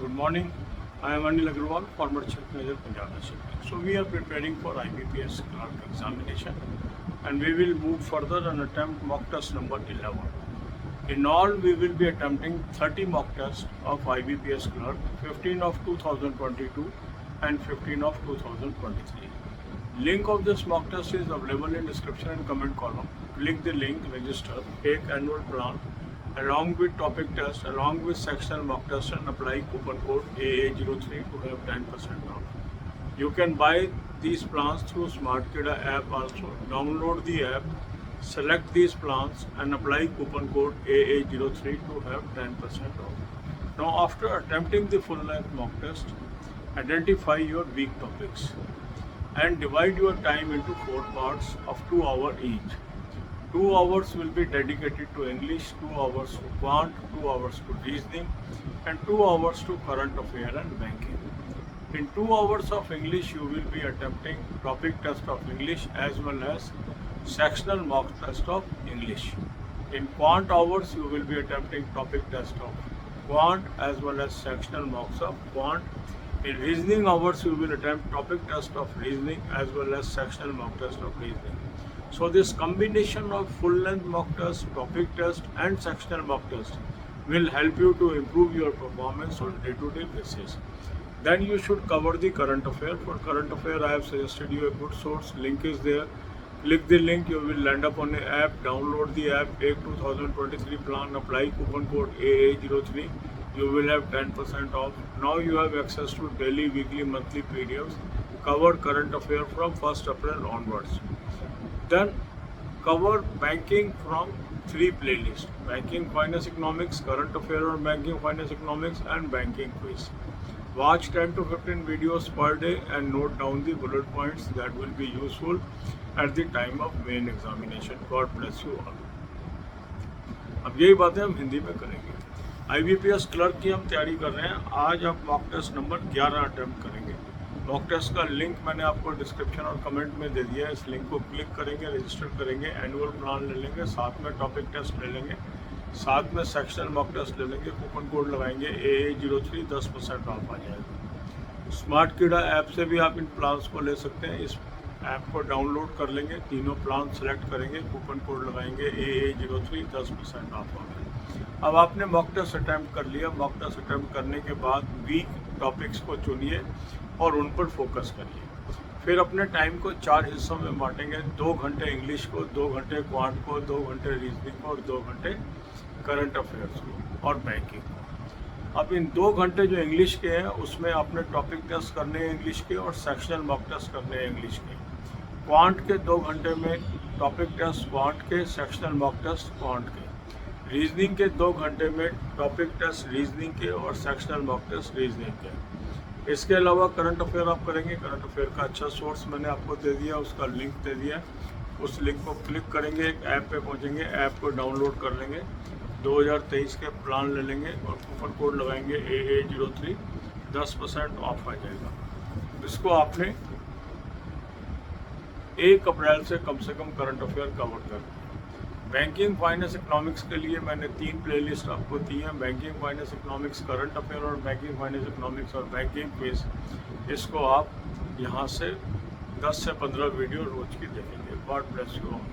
Good morning. I am Anil Agrawal, former Chief Manager, Punjab Shipping. So we are preparing for IBPS CLERK examination, and we will move further and attempt mock test number 11. In all, we will be attempting 30 mock tests of IBPS CLERK, 15 of 2022 and 15 of 2023. Link of this mock test is available in description and comment column. Click the link, register, take annual plan along with topic test, along with sectional mock test, and apply coupon code AA03 to have 10% off. You can buy these plans through SmartKida app also. Download the app, select these plans and apply coupon code AA03 to have 10% off. Now after attempting the full length mock test, identify your weak topics and divide your time into 4 parts of 2 hours each. 2 hours will be dedicated to English, 2 hours to quant, 2 hours to reasoning, and 2 hours to current affair and banking. In 2 hours of English, you will be attempting topic test of English as well as sectional mock test of English. In quant hours, you will be attempting topic test of quant as well as sectional mocks of quant. In reasoning hours, you will attempt topic test of reasoning as well as sectional mock test of reasoning. So this combination of full length mock test, topic test and sectional mock test will help you to improve your performance on day-to-day basis. Then you should cover the current affair. For current affair, I have suggested you a good source. Link is there. Click the link, you will land up on an app. Download the app, take 2023 plan, apply coupon code AA03. You will have 10% off. Now you have access to daily, weekly, monthly PDFs. Cover current affair from 1st April onwards. Then cover banking from 3 playlists: banking, finance, economics, current affair on banking, finance, economics, and banking quiz. Watch 10 to 15 videos per day and note down the bullet points that will be useful at the time of main examination. God bless you all. अब यही बातें हम हिंदी में करेंगे. IBPS clerk की हम तैयारी कर रहे हैं. आज आप मॉक टेस्ट नंबर 11 अटेम्प्ट करेंगे. मॉक टेस्ट का लिंक मैंने आपको डिस्क्रिप्शन और कमेंट में दे दिया है. इस लिंक को क्लिक करेंगे, रजिस्टर करेंगे, एनुअल प्लान ले लेंगे, साथ में टॉपिक टेस्ट ले लेंगे, साथ में सेक्शनल मॉक टेस्ट ले लेंगे, कूपन कोड लगाएंगे AA03, 10% ऑफ आ जाएगा. स्मार्ट कीड़ा ऐप से भी आप इन प्लान्स को ले सकते हैं. इस ऐप को डाउनलोड कर लेंगे, तीनों प्लान सेलेक्ट करेंगे, कूपन कोड लगाएंगे AA03, 10% ऑफ आ गया. अब आपने मॉक टेस्ट अटैम्प्ट कर लिया. मॉक टेस्ट अटैम्प्ट करने के बाद वीक टॉपिक्स को चुनिए और उन पर फोकस करिए. फिर अपने टाइम को 4 हिस्सों में बांटेंगे. 2 घंटे इंग्लिश को, 2 घंटे क्वांट को, 2 घंटे रीजनिंग को और 2 घंटे करंट अफेयर्स को और बैंकिंग को. अब इन 2 घंटे जो इंग्लिश के हैं उसमें आपने टॉपिक टेस्ट करने हैं इंग्लिश के और सेक्शनल मॉक टेस्ट करने हैं इंग्लिश के. क्वांट के 2 घंटे में टॉपिक टेस्ट क्वांट के, सेक्शनल मॉक टेस्ट क्वांट के. रीजनिंग के 2 घंटे में टॉपिक टेस्ट रीजनिंग के और सेक्शनल मॉक टेस्ट रीजनिंग के. इसके अलावा करंट अफेयर आप करेंगे. करंट अफेयर का अच्छा सोर्स मैंने आपको दे दिया, उसका लिंक दे दिया. उस लिंक को क्लिक करेंगे, एक ऐप पे पहुंचेंगे, ऐप को डाउनलोड कर लेंगे, 2023 के प्लान ले लेंगे और कूपन कोड लगाएंगे AA03, 10% ऑफ आ जाएगा. इसको आपने 1 अप्रैल से कम करंट अफेयर कवर कर. बैंकिंग, फाइनेंस, इकोनॉमिक्स के लिए मैंने 3 प्लेलिस्ट आपको दी हैं. Banking, finance, economics, current affair और बैंकिंग, फाइनेंस, इकोनॉमिक्स और बैंकिंग क्विज. इसको आप यहाँ से 10 से 15 वीडियो रोज की देखेंगे. God bless you all.